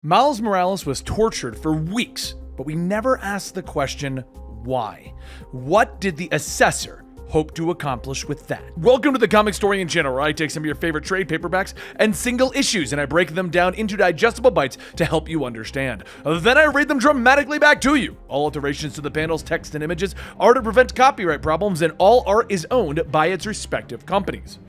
Miles Morales was tortured for weeks, but we never asked the question, why? What did the Assessor hope to accomplish with that? Welcome to the Comicstorian channel, where I take some of your favorite trade paperbacks and single issues and I break them down into digestible bites to help you understand. Then I read them dramatically back to you. All alterations to the panels, text, and images are to prevent copyright problems, and all art is owned by its respective companies.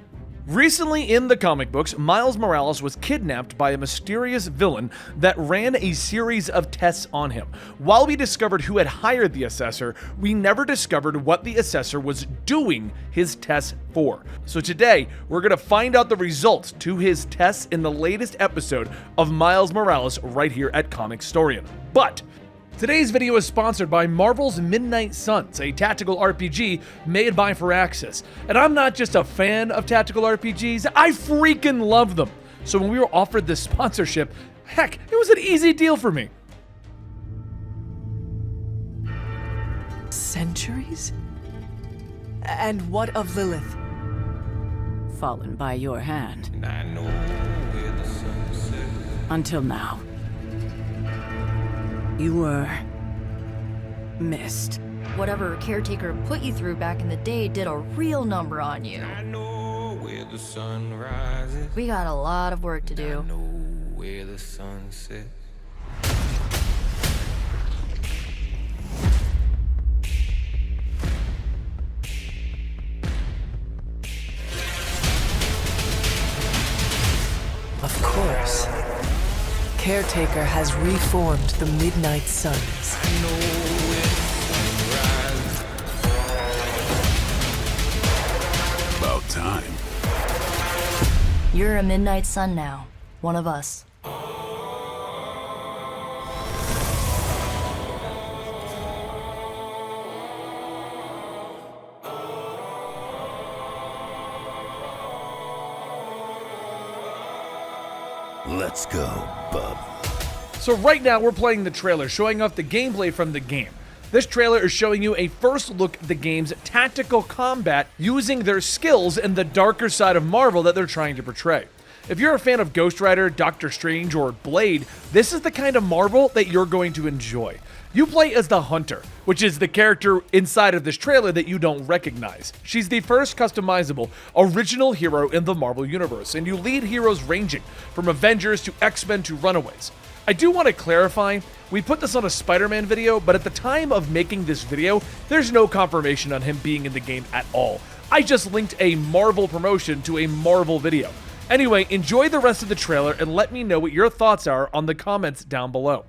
Recently in the comic books, Miles Morales was kidnapped by a mysterious villain that ran a series of tests on him. While we discovered who had hired the Assessor, we never discovered what the Assessor was doing his tests for. So today, we're going to find out the results to his tests in the latest episode of Miles Morales right here at Comicstorian. But today's video is sponsored by Marvel's Midnight Suns, a tactical RPG made by Firaxis. And I'm not just a fan of tactical RPGs, I freaking love them. So when we were offered this sponsorship, heck, it was an easy deal for me. Centuries? And what of Lilith? Fallen by your hand. And I know where the sun sets. Until now. You were missed. Whatever caretaker put you through back in the day did a real number on you. I know where the sun rises. We got a lot of work to I do. know where the sun sets. Of course. Caretaker has reformed the Midnight Suns. I know where the sun rises. About time. You're a Midnight Sun now. One of us. Let's go, bub. So right now we're playing the trailer, showing off the gameplay from the game. This trailer is showing you a first look at the game's tactical combat using their skills in the darker side of Marvel that they're trying to portray. If you're a fan of Ghost Rider, Doctor Strange, or Blade, this is the kind of Marvel that you're going to enjoy. You play as the Hunter, which is the character inside of this trailer that you don't recognize. She's the first customizable, original hero in the Marvel Universe, and you lead heroes ranging from Avengers to X-Men to Runaways. I do want to clarify, we put this on a Spider-Man video, but at the time of making this video, there's no confirmation on him being in the game at all. I just linked a Marvel promotion to a Marvel video. Anyway, enjoy the rest of the trailer and let me know what your thoughts are on the comments down below.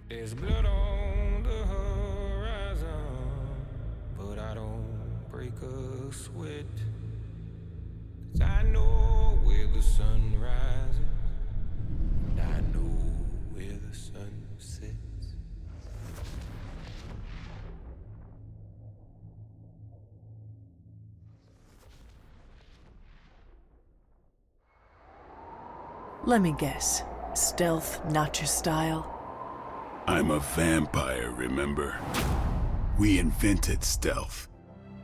There's blood on the horizon, but I don't break a sweat. 'Cause I know where the sun rises, and I know where the sun sets. Let me guess. Stealth, not your style? I'm a vampire, remember? We invented stealth.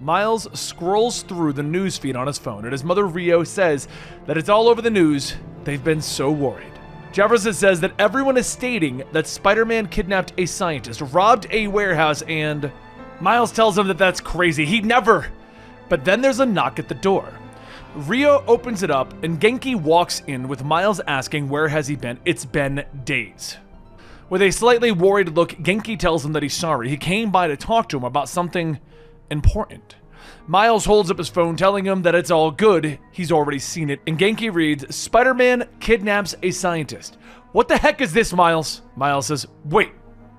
Miles scrolls through the newsfeed on his phone, and his mother Rio says that it's all over the news. They've been so worried. Jefferson says that everyone is stating that Spider-Man kidnapped a scientist, robbed a warehouse, and Miles tells him that that's crazy. He'd never. But then there's a knock at the door. Rio opens it up, and Genki walks in with Miles asking where has he been. It's been days. With a slightly worried look, Genki tells him that he's sorry. He came by to talk to him about something important. Miles holds up his phone, telling him that it's all good. He's already seen it. And Genki reads, Spider-Man kidnaps a scientist. What the heck is this, Miles? Miles says, wait,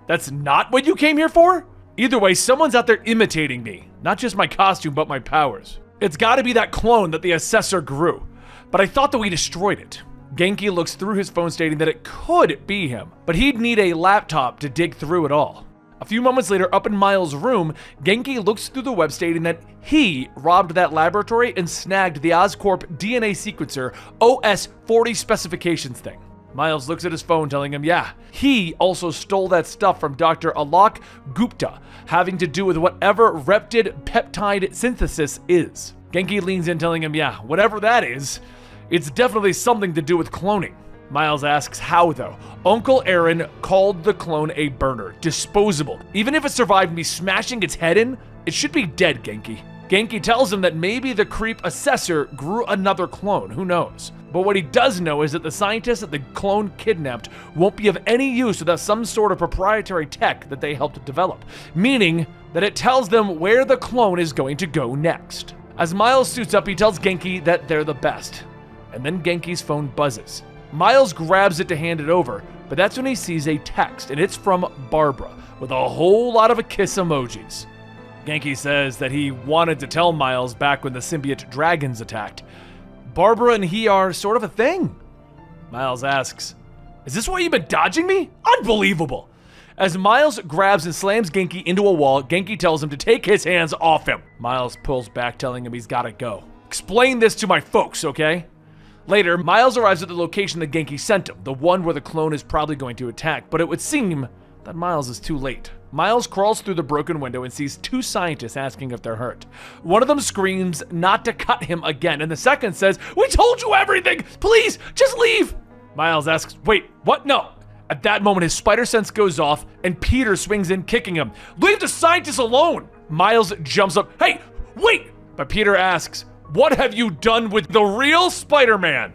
that's not what you came here for? Either way, someone's out there imitating me. Not just my costume, but my powers. It's gotta be that clone that the Assessor grew. But I thought that we destroyed it. Genki looks through his phone stating that it could be him, but he'd need a laptop to dig through it all. A few moments later, up in Miles' room, Genki looks through the web stating that he robbed that laboratory and snagged the Oscorp DNA sequencer OS-40 specifications thing. Miles looks at his phone telling him, yeah, he also stole that stuff from Dr. Alok Gupta, having to do with whatever reptid peptide synthesis is. Genki leans in telling him, yeah, whatever that is, it's definitely something to do with cloning. Miles asks how though. Uncle Aaron called the clone a burner, disposable. Even if it survived me smashing its head in, it should be dead, Genki. Genki tells him that maybe the creep assessor grew another clone, who knows? But what he does know is that the scientists that the clone kidnapped won't be of any use without some sort of proprietary tech that they helped develop, meaning that it tells them where the clone is going to go next. As Miles suits up, he tells Genki that they're the best, and then Genki's phone buzzes. Miles grabs it to hand it over, but that's when he sees a text, and it's from Barbara, with a whole lot of kiss emojis. Genki says that he wanted to tell Miles back when the symbiote dragons attacked. Barbara and he are sort of a thing. Miles asks, "Is this why you've been dodging me? Unbelievable!" As Miles grabs and slams Genki into a wall, Genki tells him to take his hands off him. Miles pulls back, telling him he's gotta go. "Explain this to my folks, okay?" Later, Miles arrives at the location that Genki sent him, the one where the clone is probably going to attack, but it would seem that Miles is too late. Miles crawls through the broken window and sees two scientists asking if they're hurt. One of them screams not to cut him again, and the second says, "We told you everything! Please, just leave!" Miles asks, "Wait, what? No." At that moment, his spider sense goes off, and Peter swings in, kicking him. "Leave the scientists alone!" Miles jumps up. "Hey, wait!" But Peter asks, "What have you done with the real Spider-Man?"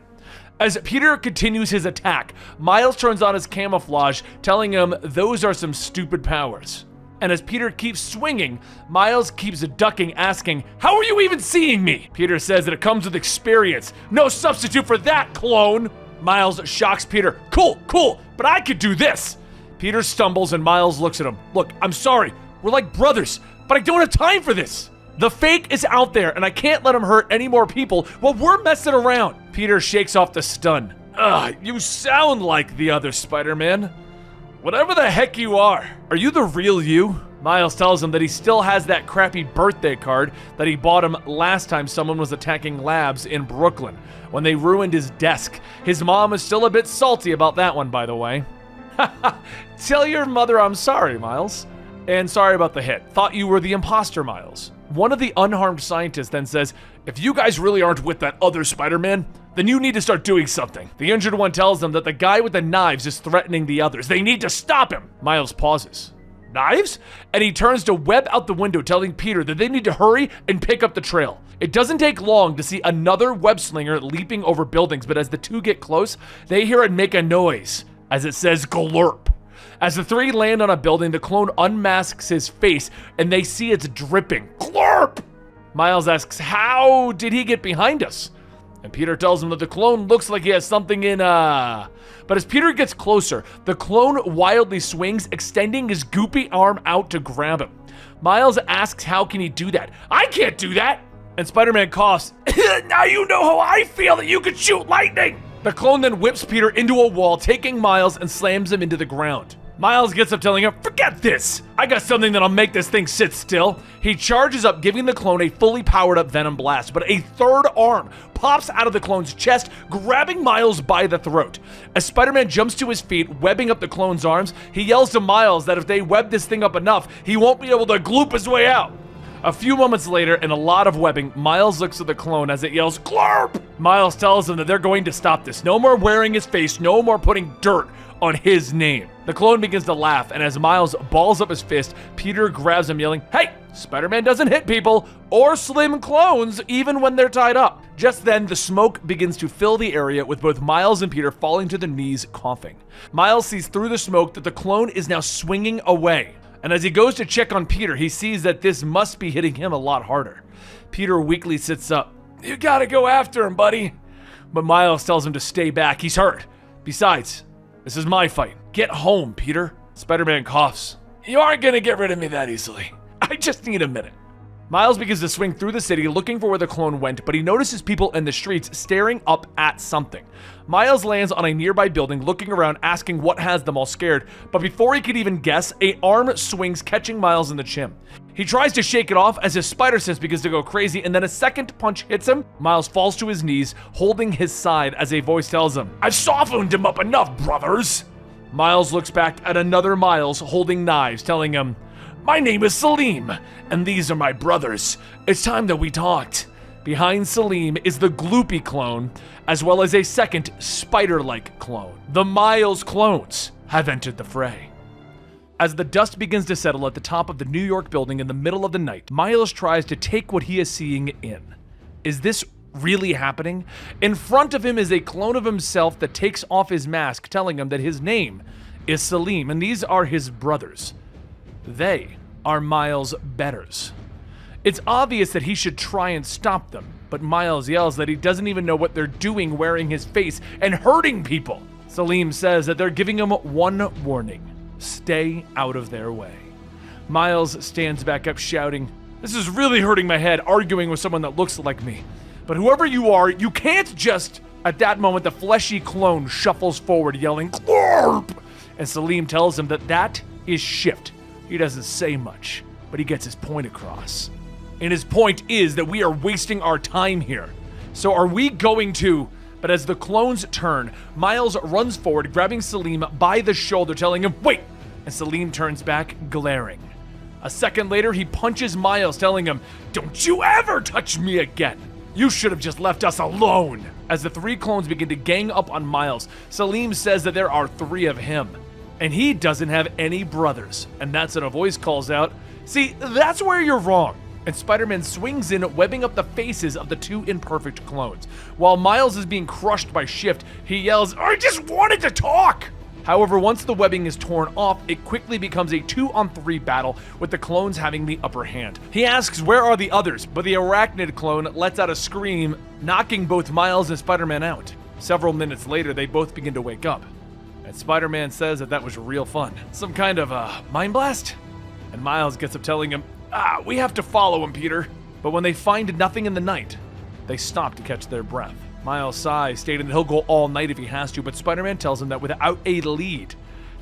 As Peter continues his attack, Miles turns on his camouflage, telling him those are some stupid powers. And as Peter keeps swinging, Miles keeps ducking, asking, "How are you even seeing me?" Peter says that it comes with experience. "No substitute for that, clone!" Miles shocks Peter. Cool, but I could do this." Peter stumbles and Miles looks at him. "Look, I'm sorry. We're like brothers, but I don't have time for this. The fake is out there, and I can't let him hurt any more people while we're messing around." Peter shakes off the stun. You sound like the other Spider-Man. Whatever the heck you are you the real you?" Miles tells him that he still has that crappy birthday card that he bought him last time someone was attacking labs in Brooklyn, when they ruined his desk. His mom is still a bit salty about that one, by the way. "Tell your mother I'm sorry, Miles. And sorry about the hit. Thought you were the imposter, Miles." One of the unharmed scientists then says, "If you guys really aren't with that other Spider-Man, then you need to start doing something." The injured one tells them that the guy with the knives is threatening the others. They need to stop him. Miles pauses. "Knives?" And he turns to web out the window, telling Peter that they need to hurry and pick up the trail. It doesn't take long to see another web slinger leaping over buildings, but as the two get close, they hear it make a noise, as it says glurp. As the three land on a building, the clone unmasks his face, and they see it's dripping. Glurp! Miles asks, "How did he get behind us?" And Peter tells him that the clone looks like he has something in, But as Peter gets closer, the clone wildly swings, extending his goopy arm out to grab him. Miles asks how can he do that? "I can't do that!" And Spider-Man coughs, "Now you know how I feel that you could shoot lightning!" The clone then whips Peter into a wall, taking Miles and slams him into the ground. Miles gets up, telling him, "Forget this! I got something that'll make this thing sit still." He charges up, giving the clone a fully powered up venom blast, but a third arm pops out of the clone's chest, grabbing Miles by the throat. As Spider-Man jumps to his feet, webbing up the clone's arms, he yells to Miles that if they web this thing up enough, he won't be able to gloop his way out. A few moments later, in a lot of webbing, Miles looks at the clone as it yells, "Glurp!" Miles tells him that they're going to stop this. No more wearing his face, no more putting dirt on his name. The clone begins to laugh, and as Miles balls up his fist, Peter grabs him, yelling, "Hey, Spider-Man doesn't hit people or slim clones even when they're tied up." Just then, the smoke begins to fill the area, with both Miles and Peter falling to their knees, coughing. Miles sees through the smoke that the clone is now swinging away, and as he goes to check on Peter, he sees that this must be hitting him a lot harder. Peter weakly sits up. "You gotta go after him, buddy." But Miles tells him to stay back. He's hurt. Besides, this is my fight. Get home, Peter. Spider-Man coughs. "You aren't gonna get rid of me that easily. I just need a minute." Miles begins to swing through the city looking for where the clone went, but he notices people in the streets staring up at something. Miles lands on a nearby building, looking around, asking what has them all scared, but before he could even guess, an arm swings, catching Miles in the chin. He tries to shake it off as his spider sense begins to go crazy, and then a second punch hits him. Miles falls to his knees, holding his side as a voice tells him, "I've softened him up enough, brothers." Miles looks back at another Miles holding knives, telling him, "My name is Salim, and these are my brothers. It's time that we talked." Behind Salim is the Gloopy clone, as well as a second spider-like clone. The Miles clones have entered the fray. As the dust begins to settle at the top of the New York building in the middle of the night, Miles tries to take what he is seeing in. Is this really happening? In front of him is a clone of himself that takes off his mask, telling him that his name is Salim, and these are his brothers. They are Miles' betters. It's obvious that he should try and stop them, but Miles yells that he doesn't even know what they're doing wearing his face and hurting people. Salim says that they're giving him one warning: stay out of their way. Miles stands back up shouting, "This is really hurting my head, arguing with someone that looks like me. But whoever you are, you can't just..." At that moment, the fleshy clone shuffles forward yelling, "Glorp!" And Salim tells him that that is Shift. He doesn't say much, but he gets his point across. And his point is that we are wasting our time here. So are we going to... But as the clones turn, Miles runs forward, grabbing Salim by the shoulder, telling him, "Wait!" And Salim turns back, glaring. A second later, he punches Miles, telling him, "Don't you ever touch me again! You should have just left us alone!" As the three clones begin to gang up on Miles, Salim says that there are three of him, and he doesn't have any brothers. And that's when a voice calls out, "See, that's where you're wrong." And Spider-Man swings in, webbing up the faces of the two imperfect clones. While Miles is being crushed by Shift, he yells, "I just wanted to talk!" However, once the webbing is torn off, it quickly becomes a 2-on-3 battle, with the clones having the upper hand. He asks where are the others, but the arachnid clone lets out a scream, knocking both Miles and Spider-Man out. Several minutes later, they both begin to wake up. And Spider-Man says that was real fun. Some kind of mind blast? And Miles gets up telling him, "We have to follow him, Peter." But when they find nothing in the night, they stop to catch their breath. Miles sighs, stating that he'll go all night if he has to, but Spider-Man tells him that without a lead,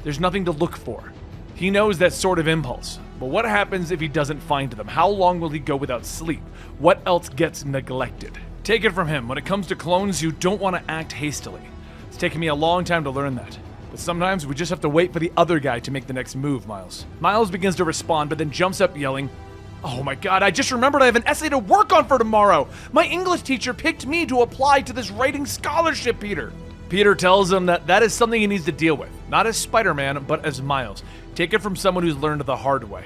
there's nothing to look for. He knows that sort of impulse, but what happens if he doesn't find them? How long will he go without sleep? What else gets neglected? Take it from him, when it comes to clones, you don't want to act hastily. It's taken me a long time to learn that. But sometimes we just have to wait for the other guy to make the next move, Miles. Miles begins to respond, but then jumps up yelling, "Oh my god, I just remembered I have an essay to work on for tomorrow! My English teacher picked me to apply to this writing scholarship, Peter!" Peter tells him that is something he needs to deal with, not as Spider-Man, but as Miles. Take it from someone who's learned the hard way.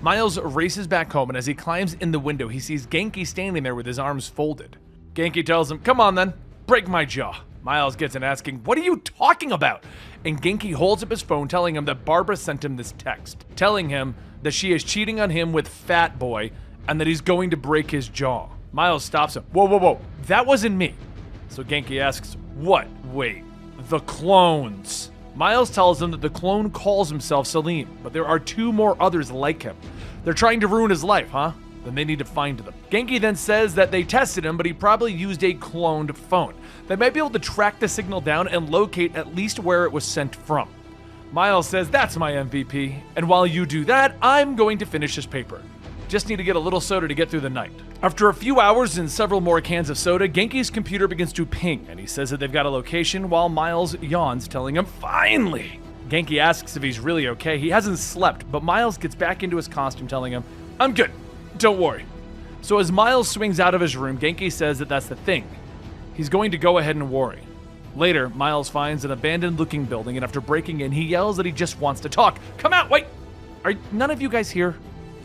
Miles races back home, and as he climbs in the window, he sees Genki standing there with his arms folded. Genki tells him, "Come on then, break my jaw." Miles gets in asking, "What are you talking about?" And Genki holds up his phone, telling him that Barbara sent him this text, telling him that she is cheating on him with Fat Boy and that he's going to break his jaw. Miles stops him. Whoa, that wasn't me." So Genki asks, "What? Wait, the clones." Miles tells him that the clone calls himself Salim, but there are two more others like him. They're trying to ruin his life, huh? Then they need to find them. Genki then says that they tested him, but he probably used a cloned phone. They might be able to track the signal down and locate at least where it was sent from. Miles says, "That's my MVP, and while you do that, I'm going to finish this paper. Just need to get a little soda to get through the night." After a few hours and several more cans of soda, Genki's computer begins to ping, and he says that they've got a location while Miles yawns, telling him, "Finally!" Genki asks if he's really okay. He hasn't slept, but Miles gets back into his costume, telling him, "I'm good. Don't worry." So as Miles swings out of his room, Genki says that that's the thing. He's going to go ahead and worry. Later, Miles finds an abandoned-looking building, and after breaking in, he yells that he just wants to talk. "Come out, wait! Are none of you guys here?"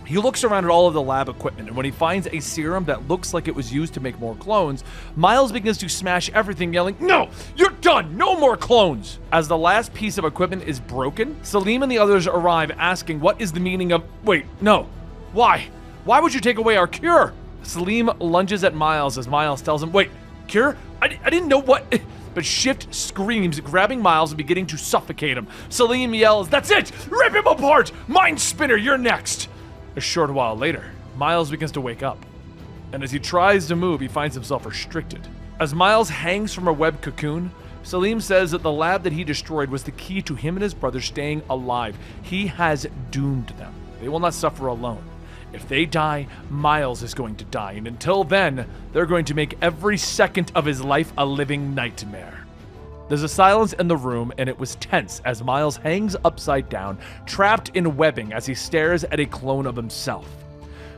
He looks around at all of the lab equipment, and when he finds a serum that looks like it was used to make more clones, Miles begins to smash everything, yelling, "No! You're done! No more clones!" As the last piece of equipment is broken, Salim and the others arrive, asking what is the meaning of... Wait, no. Why? Why would you take away our cure? Salim lunges at Miles as Miles tells him, "Wait, cure? I didn't know what..." But Shift screams, grabbing Miles and beginning to suffocate him. Salim yells, "That's it! Rip him apart! Mind Spinner, you're next!" A short while later, Miles begins to wake up. And as he tries to move, he finds himself restricted. As Miles hangs from a web cocoon, Salim says that the lab that he destroyed was the key to him and his brother staying alive. He has doomed them. They will not suffer alone. If they die, Miles is going to die, and until then, they're going to make every second of his life a living nightmare. There's a silence in the room, and it was tense as Miles hangs upside down, trapped in webbing as he stares at a clone of himself.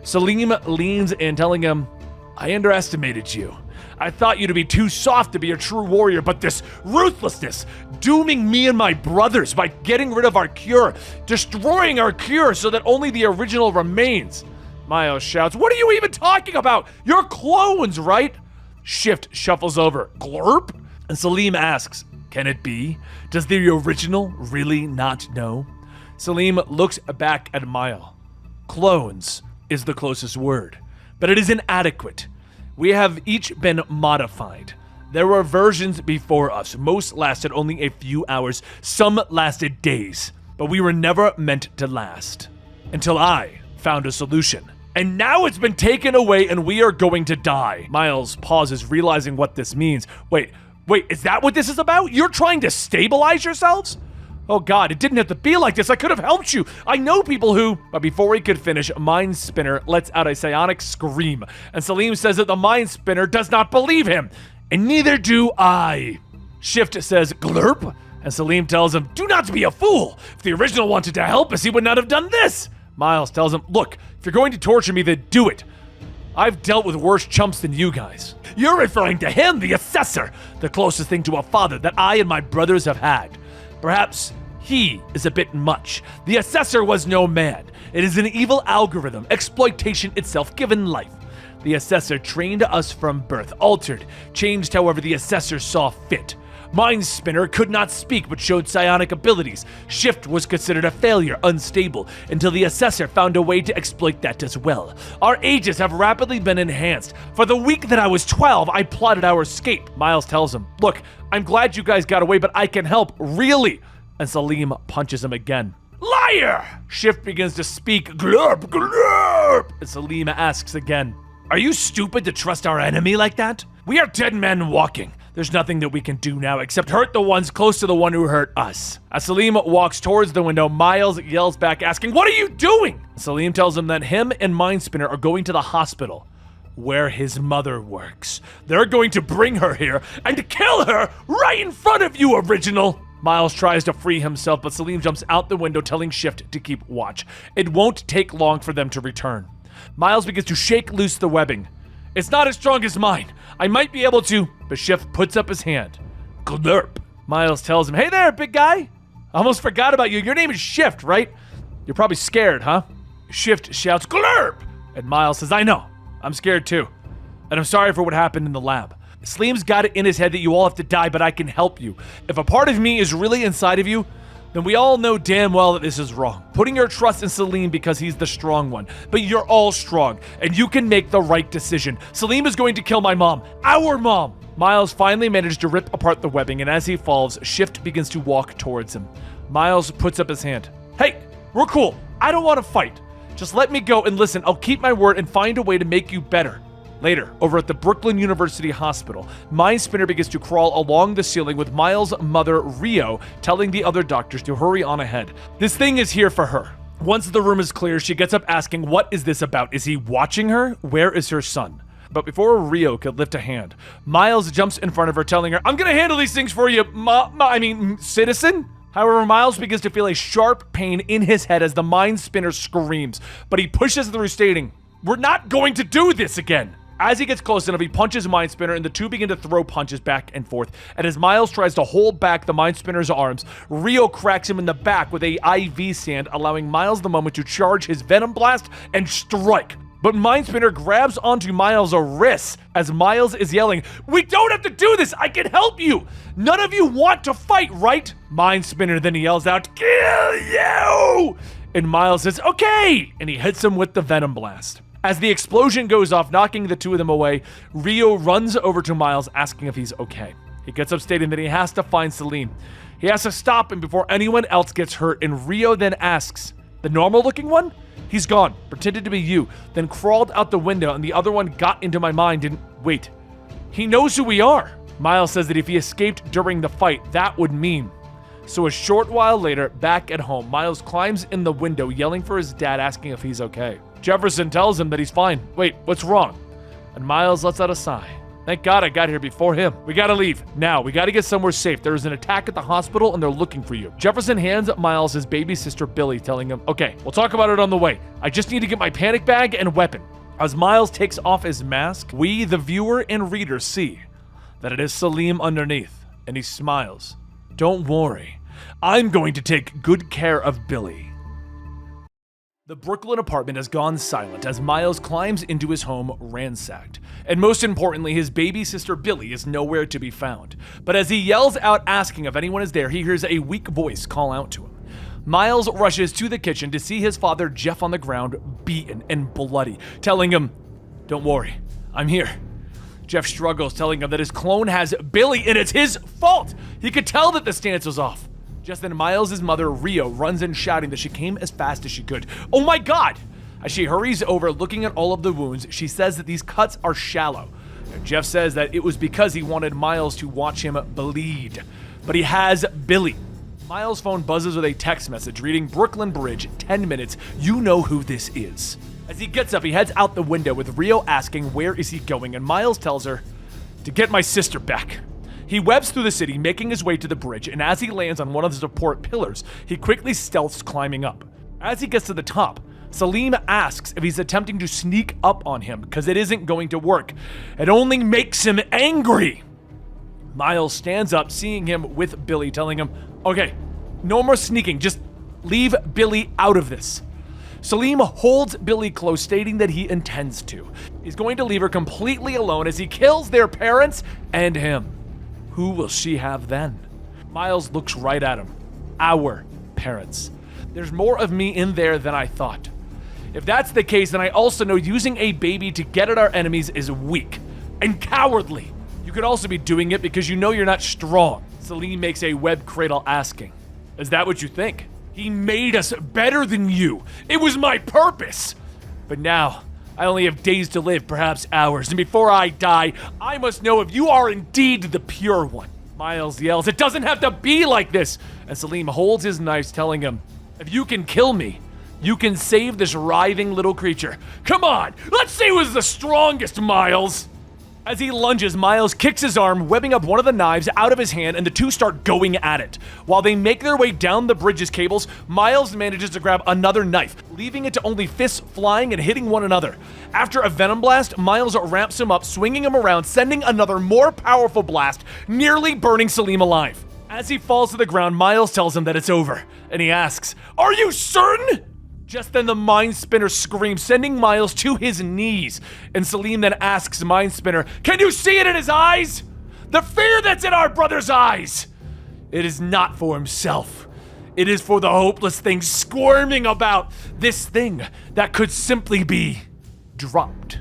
Salim leans in, telling him, I underestimated you. I thought you to be too soft to be a true warrior, but this ruthlessness, dooming me and my brothers by getting rid of our cure, destroying our cure so that only the original remains. Miles shouts, what are you even talking about? You're clones, right? Shift shuffles over. Glurp? And Salim asks, can it be? Does the original really not know? Salim looks back at Mile. Clones is the closest word, but it is inadequate. We have each been modified. There were versions before us. Most lasted only a few hours. Some lasted days. But we were never meant to last. Until I found a solution. And now it's been taken away and we are going to die. Miles pauses, realizing what this means. Wait, is that what this is about? You're trying to stabilize yourselves? Oh God, it didn't have to be like this. I could have helped you. I know people who... But before he could finish, Mind Spinner lets out a psionic scream. And Salim says that the Mind Spinner does not believe him. And neither do I. Shift says, glurp. And Salim tells him, do not be a fool. If the original wanted to help us, he would not have done this. Miles tells him, look, if you're going to torture me, then do it. I've dealt with worse chumps than you guys. You're referring to him, the Assessor, the closest thing to a father that I and my brothers have had. Perhaps he is a bit much. The Assessor was no man. It is an evil algorithm, exploitation itself given life. The Assessor trained us from birth, altered, changed however the Assessor saw fit. Mind Spinner could not speak but showed psionic abilities. Shift was considered a failure, unstable, until the Assessor found a way to exploit that as well. Our ages have rapidly been enhanced. For the week that I was 12, I plotted our escape. Miles tells him, look, I'm glad you guys got away, but I can help, really. And Salim punches him again. Liar! Shift begins to speak, glurp, glurp. And Salim asks again, are you stupid to trust our enemy like that? We are dead men walking. There's nothing that we can do now except hurt the ones close to the one who hurt us. As Salim walks towards the window, Miles yells back asking, what are you doing? Salim tells him that him and Mind Spinner are going to the hospital where his mother works. They're going to bring her here and kill her right in front of you, original. Miles tries to free himself, but Salim jumps out the window telling Shift to keep watch. It won't take long for them to return. Miles begins to shake loose the webbing. It's not as strong as mine. I might be able to, but Shift puts up his hand. Glurp. Miles tells him, hey there, big guy. I almost forgot about you. Your name is Shift, right? You're probably scared, huh? Shift shouts, glurp. And Miles says, I know. I'm scared too. And I'm sorry for what happened in the lab. Salim's got it in his head that you all have to die, but I can help you. If a part of me is really inside of you, then we all know damn well that this is wrong. Putting your trust in Salim because he's the strong one. But you're all strong, and you can make the right decision. Salim is going to kill my mom. Our mom! Miles finally managed to rip apart the webbing, and as he falls, Shift begins to walk towards him. Miles puts up his hand. Hey, we're cool. I don't want to fight. Just let me go and listen. I'll keep my word and find a way to make you better. Later, over at the Brooklyn University Hospital, Mind Spinner begins to crawl along the ceiling with Miles' mother, Rio, telling the other doctors to hurry on ahead. This thing is here for her. Once the room is clear, she gets up asking, what is this about? Is he watching her? Where is her son? But before Rio could lift a hand, Miles jumps in front of her, telling her, I'm gonna handle these things for you, citizen? However, Miles begins to feel a sharp pain in his head as the Mind Spinner screams, but he pushes through, stating, we're not going to do this again. As he gets close enough, he punches Mind Spinner, and the two begin to throw punches back and forth. And as Miles tries to hold back the Mind Spinner's arms, Rio cracks him in the back with a IV sand, allowing Miles the moment to charge his Venom Blast and strike. But Mind Spinner grabs onto Miles' wrists as Miles is yelling, we don't have to do this! I can help you! None of you want to fight, right? Mind Spinner then yells out, kill you! And Miles says, okay! And he hits him with the Venom Blast. As the explosion goes off, knocking the two of them away, Rio runs over to Miles asking if he's okay. He gets up stating that he has to find Salim. He has to stop him before anyone else gets hurt, and Rio then asks, the normal looking one? He's gone, pretended to be you, then crawled out the window, and the other one got into my mind and wait. He knows who we are. Miles says that if he escaped during the fight, that would mean. So a short while later, back at home, Miles climbs in the window, yelling for his dad, asking if he's okay. Jefferson tells him that he's fine. Wait, what's wrong? And Miles lets out a sigh. Thank God I got here before him. We gotta leave. Now, we gotta get somewhere safe. There is an attack at the hospital and they're looking for you. Jefferson hands Miles his baby sister Billy, telling him, okay, we'll talk about it on the way. I just need to get my panic bag and weapon. As Miles takes off his mask, we, the viewer and reader, see that it is Salim underneath, and he smiles. Don't worry, I'm going to take good care of Billy. The Brooklyn apartment has gone silent as Miles climbs into his home ransacked. And most importantly, his baby sister Billy is nowhere to be found. But as he yells out asking if anyone is there, he hears a weak voice call out to him. Miles rushes to the kitchen to see his father Jeff on the ground, beaten and bloody, telling him, "Don't worry, I'm here." Jeff struggles, telling him that his clone has Billy and it's his fault. He could tell that the stance was off. Just then, Miles' mother, Rio, runs in shouting that she came as fast as she could. Oh my God! As she hurries over, looking at all of the wounds, she says that these cuts are shallow. And Jeff says that it was because he wanted Miles to watch him bleed. But he has Billy. Miles' phone buzzes with a text message reading, "Brooklyn Bridge, 10 minutes, you know who this is." As he gets up, he heads out the window with Rio asking where is he going, and Miles tells her, "To get my sister back." He webs through the city, making his way to the bridge, and as he lands on one of the support pillars, he quickly stealths climbing up. As he gets to the top, Salim asks if he's attempting to sneak up on him, because it isn't going to work. It only makes him angry. Miles stands up, seeing him with Billy, telling him, "Okay, no more sneaking, just leave Billy out of this." Salim holds Billy close, stating that he intends to. He's going to leave her completely alone as he kills their parents and him. Who will she have then? Miles looks right at him. Our parents. There's more of me in there than I thought. If that's the case, then I also know using a baby to get at our enemies is weak and cowardly. You could also be doing it because you know you're not strong. Salim makes a web cradle asking, "Is that what you think? He made us better than you. It was my purpose. But now, I only have days to live, perhaps hours, and before I die, I must know if you are indeed the pure one." Miles yells, "It doesn't have to be like this!" And Salim holds his knife, telling him, "If you can kill me, you can save this writhing little creature. Come on, let's see who's the strongest, Miles!" As he lunges, Miles kicks his arm, webbing up one of the knives out of his hand, and the two start going at it. While they make their way down the bridge's cables, Miles manages to grab another knife, leaving it to only fists flying and hitting one another. After a venom blast, Miles ramps him up, swinging him around, sending another more powerful blast, nearly burning Salim alive. As he falls to the ground, Miles tells him that it's over, and he asks, "Are you certain?" Just then the Mind Spinner screams, sending Miles to his knees. And Salim then asks Mind Spinner, "Can you see it in his eyes? The fear that's in our brother's eyes!" It is not for himself. It is for the hopeless thing squirming about. This thing that could simply be dropped.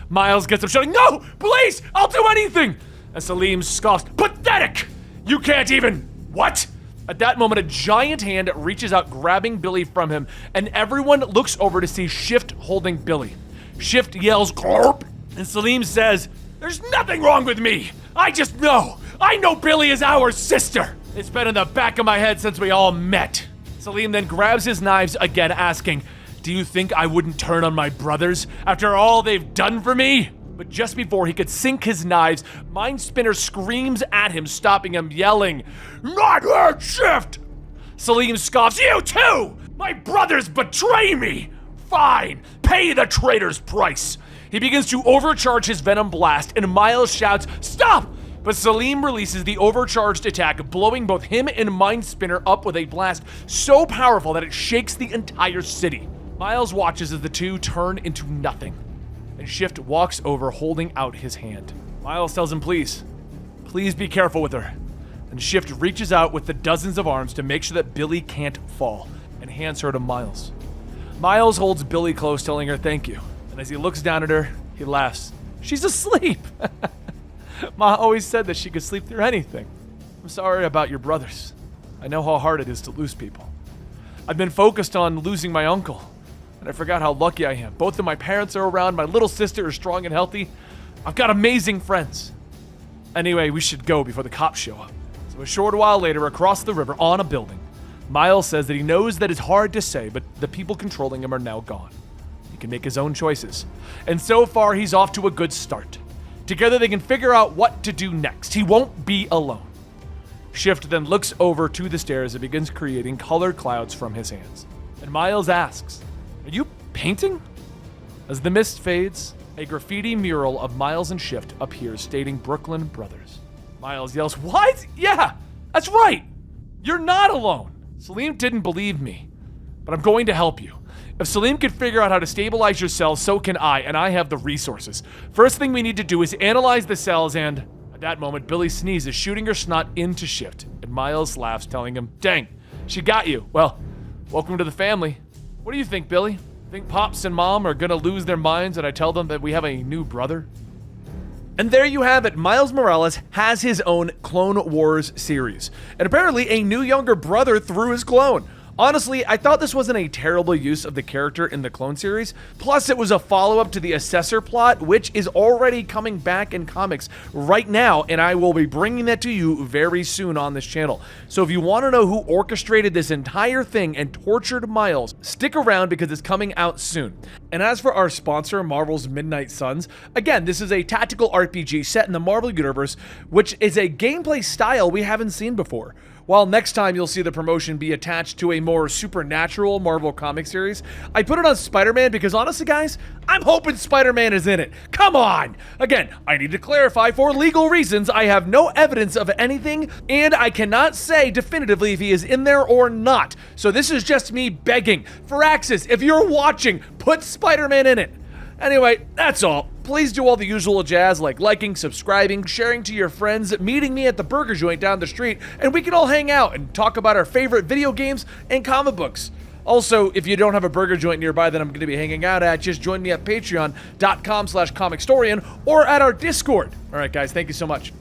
Miles gets up shouting, "No! Please! I'll do anything!" And Salim scoffs, "Pathetic! You can't even..." What? At that moment, a giant hand reaches out, grabbing Billy from him, and everyone looks over to see Shift holding Billy. Shift yells, "Glorp!" And Salim says, "There's nothing wrong with me. I just know. I know Billy is our sister. It's been in the back of my head since we all met." Salim then grabs his knives again, asking, "Do you think I wouldn't turn on my brothers after all they've done for me?" But just before he could sink his knives, Mind Spinner screams at him, stopping him, yelling, "Not her, Shift!" Salim scoffs, "You too! My brothers betray me! Fine, pay the traitor's price." He begins to overcharge his venom blast, and Miles shouts, "Stop!" But Salim releases the overcharged attack, blowing both him and Mind Spinner up with a blast so powerful that it shakes the entire city. Miles watches as the two turn into nothing. And Shift walks over, holding out his hand. Miles tells him, please be careful with her." And Shift reaches out with the dozens of arms to make sure that Billy can't fall, and hands her to Miles. Miles holds Billy close, telling her thank you. And as he looks down at her, he laughs. "She's asleep." Ma always said that she could sleep through anything. "I'm sorry about your brothers. I know how hard it is to lose people. I've been focused on losing my uncle, and I forgot how lucky I am. Both of my parents are around, my little sister is strong and healthy. I've got amazing friends. Anyway, we should go before the cops show up." So a short while later, across the river on a building, Miles says that he knows that it's hard to say, but the people controlling him are now gone. He can make his own choices. And so far, he's off to a good start. Together, they can figure out what to do next. He won't be alone. Shift then looks over to the stairs and begins creating colored clouds from his hands. And Miles asks, "Are you painting?" As the mist fades, a graffiti mural of Miles and Shift appears stating Brooklyn Brothers. Miles yells, "What? Yeah, that's right. You're not alone. Salim didn't believe me, but I'm going to help you. If Salim could figure out how to stabilize your cells, so can I, and I have the resources. First thing we need to do is analyze the cells and..." At that moment, Billy sneezes, shooting her snot into Shift, and Miles laughs, telling him, "Dang, she got you. Well, welcome to the family. What do you think, Billy? Think Pops and Mom are gonna lose their minds when I tell them that we have a new brother?" And there you have it. Miles Morales has his own Clone Wars series, and apparently a new younger brother through his clone. Honestly, I thought this wasn't a terrible use of the character in the Clone series. Plus, it was a follow-up to the Assessor plot, which is already coming back in comics right now, and I will be bringing that to you very soon on this channel. So if you want to know who orchestrated this entire thing and tortured Miles, stick around because it's coming out soon. And as for our sponsor, Marvel's Midnight Suns, again, this is a tactical RPG set in the Marvel Universe, which is a gameplay style we haven't seen before. While next time you'll see the promotion be attached to a more supernatural Marvel comic series, I put it on Spider-Man because honestly guys, I'm hoping Spider-Man is in it. Come on! Again, I need to clarify for legal reasons I have no evidence of anything and I cannot say definitively if he is in there or not. So this is just me begging. Firaxis, if you're watching, put Spider-Man in it. Anyway, that's all. Please do all the usual jazz like liking, subscribing, sharing to your friends, meeting me at the burger joint down the street, and we can all hang out and talk about our favorite video games and comic books. Also, if you don't have a burger joint nearby that I'm going to be hanging out at, just join me at patreon.com/comicstorian or at our Discord. All right, guys, thank you so much.